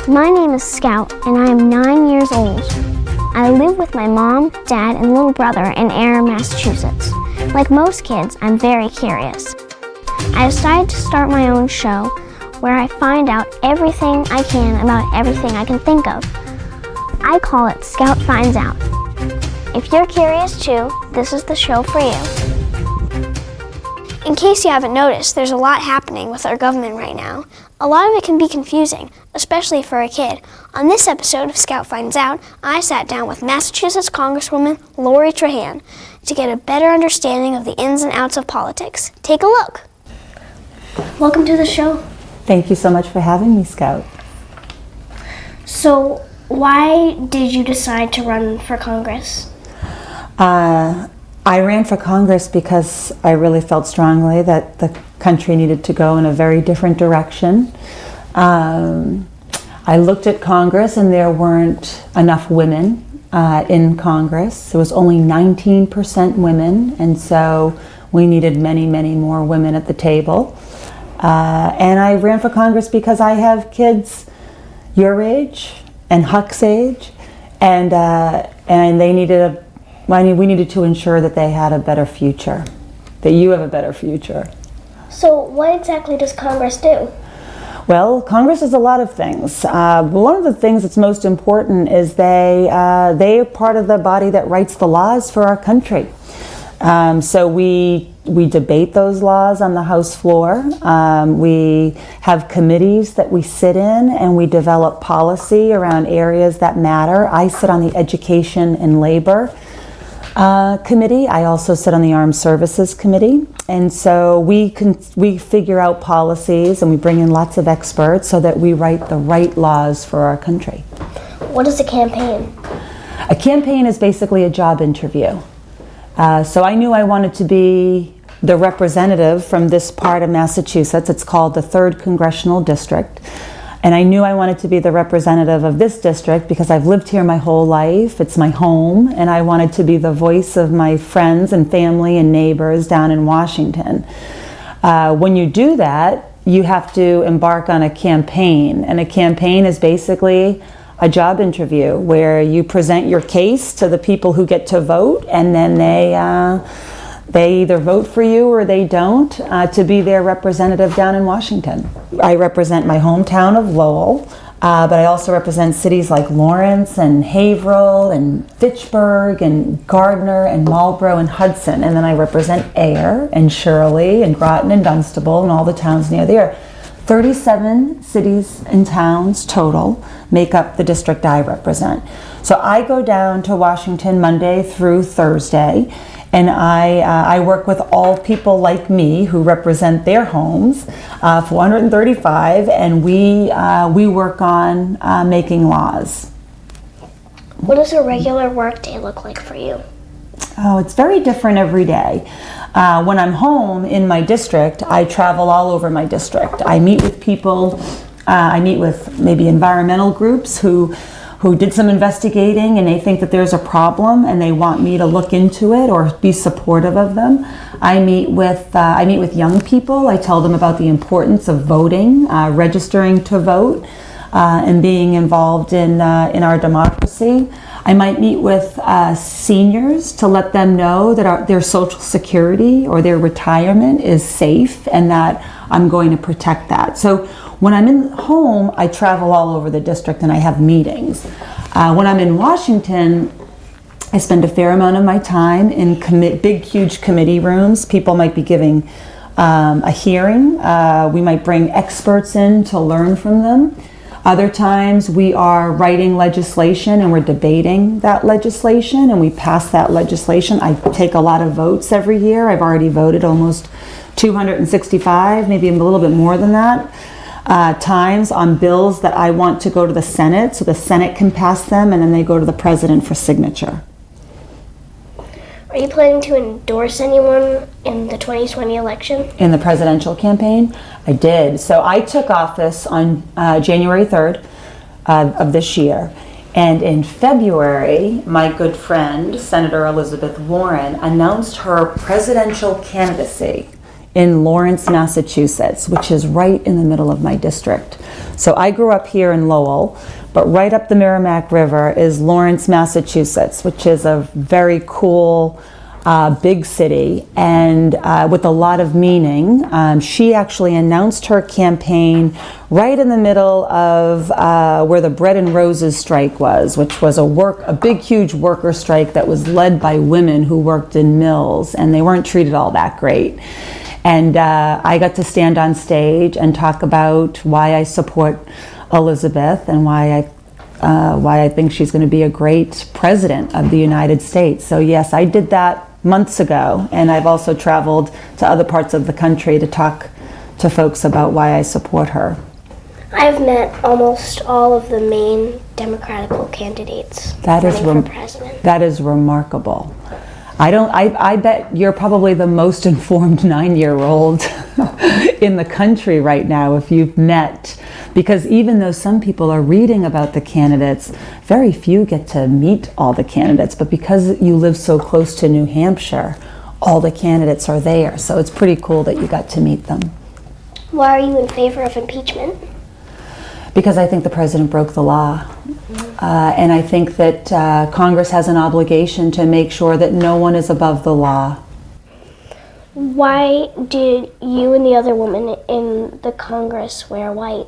My name is Scout, and I am 9 years old. I live with my mom, dad, and little brother in Ayer, Massachusetts. Like most kids, I'm very curious. I decided to start my own show where I find out everything I can about everything I can think of. I call it Scout Finds Out. If you're curious too, this is the show for you. In case you haven't noticed, there's a lot happening with our government right now. A lot of it can be confusing, especially for a kid. On this episode of Scout Finds Out, I sat down with Massachusetts Congresswoman Lori Trahan to get a better understanding of the ins and outs of politics. Take a look. Welcome to the show. Thank you so much for having me, Scout. So, why did you decide to run for Congress? I ran for Congress because I really felt strongly that the country needed to go in a very different direction. I looked at Congress and there weren't enough women in Congress. There was only 19% women, and so we needed many, many more women at the table. And I ran for Congress because I have kids your age and Huck's age, and they needed we needed to ensure that they had a better future, that you have a better future. So what exactly does Congress do? Well, Congress is a lot of things. One of the things that's most important is they are part of the body that writes the laws for our country. So we debate those laws on the House floor. We have committees that we sit in, and we develop policy around areas that matter. I sit on the Education and Labor Committee. I also sit on the Armed Services Committee. And so we figure out policies, and we bring in lots of experts so that we write the right laws for our country. What is a campaign? A campaign is basically a job interview. So I knew I wanted to be the representative from this part of Massachusetts. It's called the 3rd Congressional District. And I knew I wanted to be the representative of this district because I've lived here my whole life. It's my home, and I wanted to be the voice of my friends and family and neighbors down in Washington. When you do that, you have to embark on a campaign. And a campaign is basically a job interview where you present your case to the people who get to vote, and then they either vote for you or they don't to be their representative down in Washington. I represent my hometown of Lowell, but I also represent cities like Lawrence and Haverhill and Fitchburg and Gardner and Marlborough and Hudson. And then I represent Ayer and Shirley and Groton and Dunstable and all the towns near there. 37 cities and towns total make up the district I represent. So I go down to Washington Monday through Thursday, and I work with all people like me who represent their homes, 435, and we work on making laws. What does a regular work day look like for you? Oh, it's very different every day. When I'm home in my district, I travel all over my district. I meet with people, I meet with maybe environmental groups who did some investigating and they think that there's a problem and they want me to look into it or be supportive of them. I meet with young people. I tell them about the importance of voting, registering to vote, and being involved in our democracy. I might meet with seniors to let them know that their Social Security or their retirement is safe and that I'm going to protect that. So when I'm in home, I travel all over the district and I have meetings. When I'm in Washington, I spend a fair amount of my time in big, huge committee rooms. People might be giving a hearing. We might bring experts in to learn from them. Other times we are writing legislation and we're debating that legislation and we pass that legislation. I take a lot of votes every year. I've already voted almost 265, maybe a little bit more than that, times on bills that I want to go to the Senate so the Senate can pass them and then they go to the President for signature. Are you planning to endorse anyone in the 2020 election? In the presidential campaign? I did. So I took office on January 3rd of this year. And in February, my good friend, Senator Elizabeth Warren, announced her presidential candidacy in Lawrence, Massachusetts, which is right in the middle of my district. So I grew up here in Lowell, but right up the Merrimack River is Lawrence, Massachusetts, which is a very cool, big city, and with a lot of meaning. She actually announced her campaign right in the middle of where the Bread and Roses strike was, which was a big, huge worker strike that was led by women who worked in mills, and they weren't treated all that great. And I got to stand on stage and talk about why I support Elizabeth and why I think she's going to be a great president of the United States. So yes, I did that months ago, and I've also traveled to other parts of the country to talk to folks about why I support her. I've met almost all of the main Democratic candidates running for president. That is remarkable. I bet you're probably the most informed 9-year-old in the country right now if you've met, because even though some people are reading about the candidates, very few get to meet all the candidates. But because you live so close to New Hampshire, all the candidates are there. So it's pretty cool that you got to meet them. Why are you in favor of impeachment? Because I think the president broke the law. And I think that Congress has an obligation to make sure that no one is above the law. Why did you and the other woman in the Congress wear white?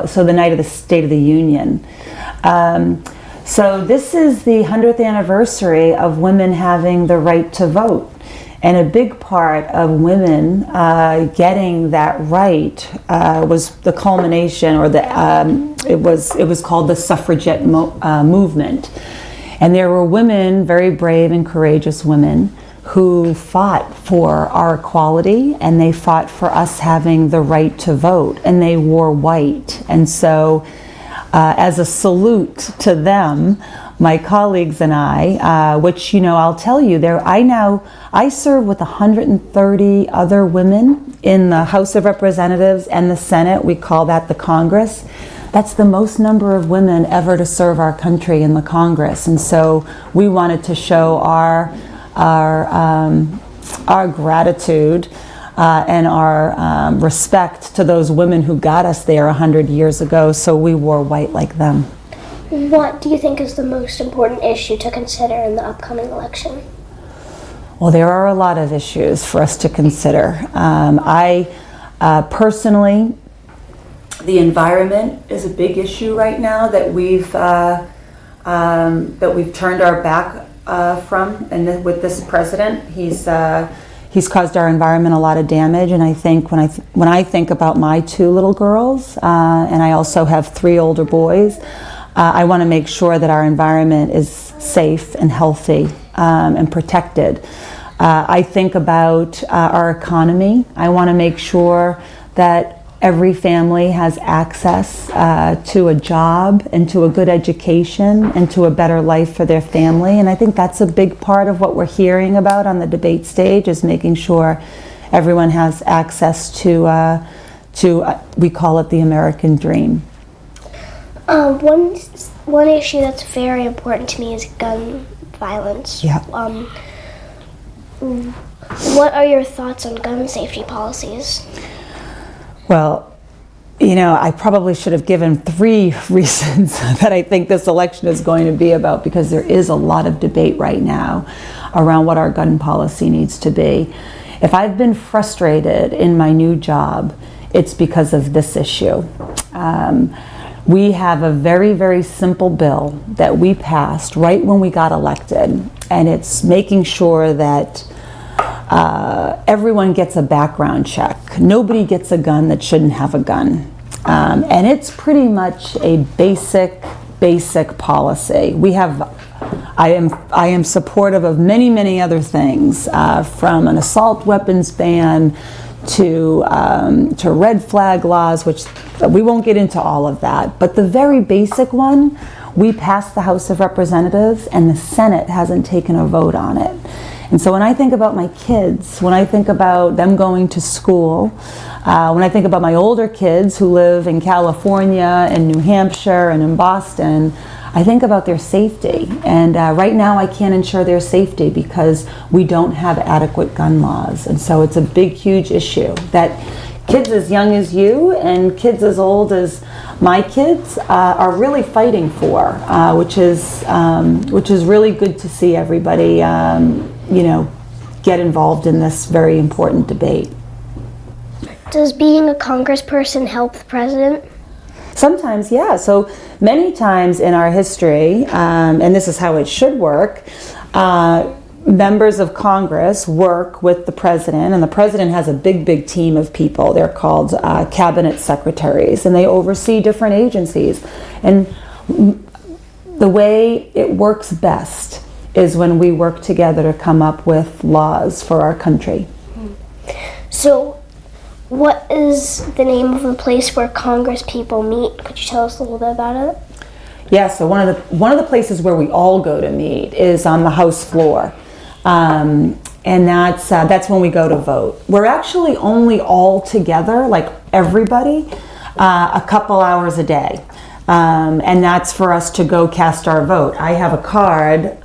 So the night of the State of the Union. So this is the 100th anniversary of women having the right to vote. And a big part of women getting that right was the culmination, or it was called the suffragette movement. And there were women, very brave and courageous women, who fought for our equality, and they fought for us having the right to vote, and they wore white. And so as a salute to them, my colleagues and I, which, I'll tell you, I serve with 130 other women in the House of Representatives and the Senate. We call that the Congress. That's the most number of women ever to serve our country in the Congress. And so we wanted to show our gratitude and our respect to those women who got us there 100 years ago. So we wore white like them. What do you think is the most important issue to consider in the upcoming election? Well, there are a lot of issues for us to consider. I personally, the environment is a big issue right now that we've turned our back from, and with this president, he's caused our environment a lot of damage. And I think when I think about my 2 little girls, and I also have 3 older boys, I want to make sure that our environment is safe and healthy and protected. I think about our economy. I want to make sure that every family has access to a job and to a good education and to a better life for their family. And I think that's a big part of what we're hearing about on the debate stage, is making sure everyone has access to we call it the American dream. One issue that's very important to me is gun violence. Yeah. What are your thoughts on gun safety policies? Well, I probably should have given 3 reasons that I think this election is going to be about, because there is a lot of debate right now around what our gun policy needs to be. If I've been frustrated in my new job, it's because of this issue. We have a very, very simple bill that we passed right when we got elected, and it's making sure that everyone gets a background check. Nobody gets a gun that shouldn't have a gun. And it's pretty much a basic policy. I am supportive of many, many other things, from an assault weapons ban to red flag laws, which we won't get into all of that. But the very basic one, we passed the House of Representatives, and the Senate hasn't taken a vote on it. And so when I think about my kids, when I think about them going to school, when I think about my older kids who live in California and New Hampshire and in Boston, I think about their safety. And right now I can't ensure their safety because we don't have adequate gun laws. And so it's a big, huge issue that kids as young as you and kids as old as my kids are really fighting for, which is really good to see everybody, get involved in this very important debate. Does being a congressperson help the president? Sometimes, yeah. So many times in our history, and this is how it should work, members of Congress work with the president, and the president has a big, big team of people. They're called cabinet secretaries, and they oversee different agencies. And the way it works best is when we work together to come up with laws for our country. So, what is the name of the place where Congress people meet? Could you tell us a little bit about it? Yeah, so one of the places where we all go to meet is on the House floor. And that's when we go to vote. We're actually only all together, like everybody, a couple hours a day. And that's for us to go cast our vote. I have a card,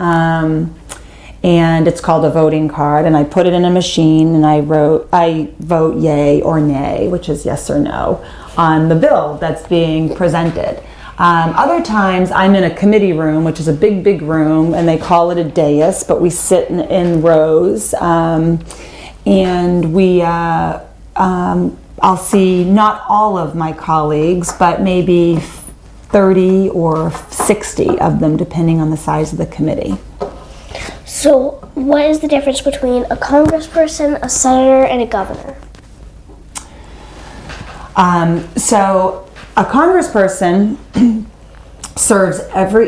and it's called a voting card, and I put it in a machine, and I vote yay or nay, which is yes or no, on the bill that's being presented. Other times I'm in a committee room, which is a big, big room, and they call it a dais, but we sit in rows, and I'll see not all of my colleagues, but maybe 30 or 60 of them, depending on the size of the committee. So, what is the difference between a congressperson, a senator, and a governor? So a congressperson serves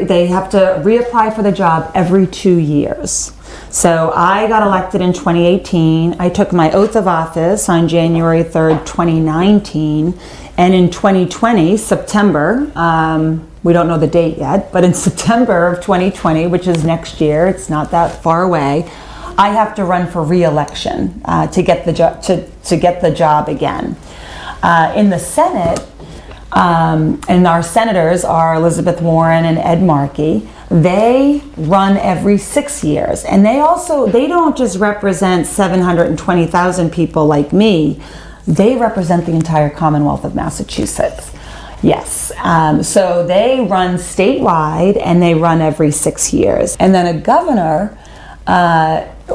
they have to reapply for the job every 2 years. So I got elected in 2018. I took my oath of office on January 3rd, 2019. And in 2020, September, we don't know the date yet, but in September of 2020, which is next year, it's not that far away, I have to run for re-election to get the job again. In the Senate, and our senators are Elizabeth Warren and Ed Markey. They run every 6 years, and they don't just represent 720,000 people like me. They represent the entire Commonwealth of Massachusetts. Yes, so they run statewide, and they run every 6 years. And then a governor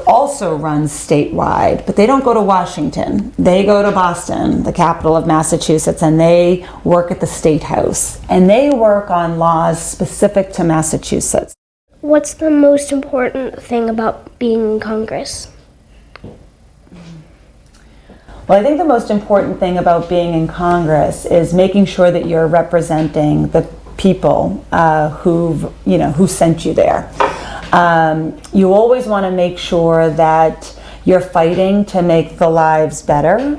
also runs statewide, but they don't go to Washington. They go to Boston, the capital of Massachusetts, and they work at the State House. And they work on laws specific to Massachusetts. What's the most important thing about being in Congress? Well, I think the most important thing about being in Congress is making sure that you're representing the people who sent you there. You always want to make sure that you're fighting to make the lives better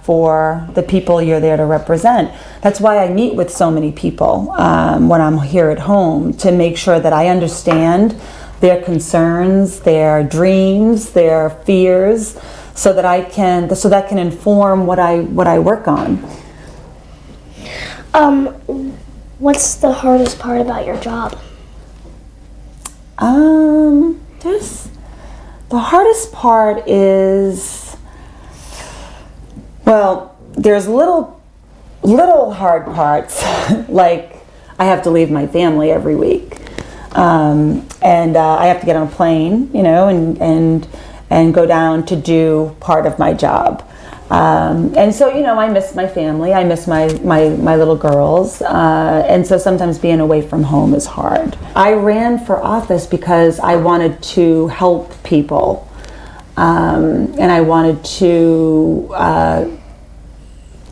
for the people you're there to represent. That's why I meet with so many people when I'm here at home, to make sure that I understand their concerns, their dreams, their fears, so that can inform what I work on. What's the hardest part about your job? The hardest part is, well, there's little hard parts, like I have to leave my family every week, and I have to get on a plane, and go down to do part of my job. And so, I miss my family, I miss my little girls, and so sometimes being away from home is hard. I ran for office because I wanted to help people, and I wanted to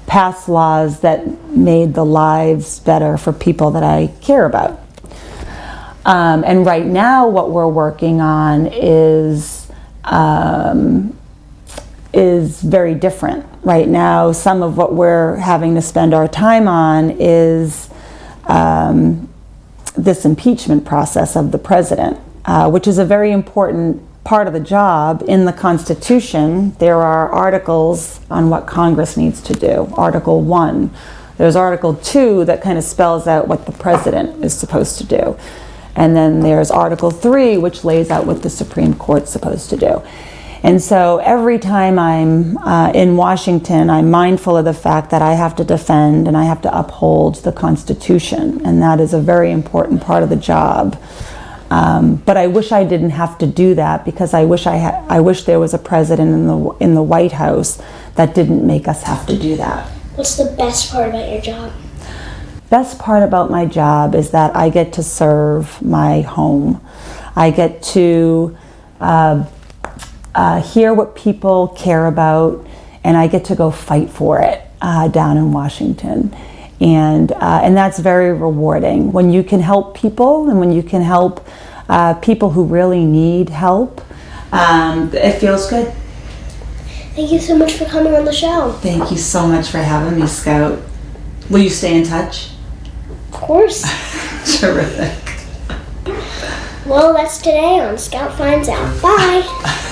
pass laws that made the lives better for people that I care about. And right now what we're working on is very different. Right now, some of what we're having to spend our time on is this impeachment process of the president, which is a very important part of the job. In the Constitution, there are articles on what Congress needs to do. Article 1 There's Article 2 that kind of spells out what the president is supposed to do. And then there's Article 3, which lays out what the Supreme Court's supposed to do. And so every time I'm in Washington, I'm mindful of the fact that I have to defend and I have to uphold the Constitution. And that is a very important part of the job. But I wish I didn't have to do that, because I wish there was a president in the White House that didn't make us have to do that. What's the best part about your job? Best part about my job is that I get to serve my home. I get to hear what people care about, and I get to go fight for it down in Washington. And that's very rewarding. When you can help people, and when you can help people who really need help, it feels good. Thank you so much for coming on the show. Thank you so much for having me, Scout. Will you stay in touch? Of course. Terrific. Well, that's today on Scout Finds Out. Bye.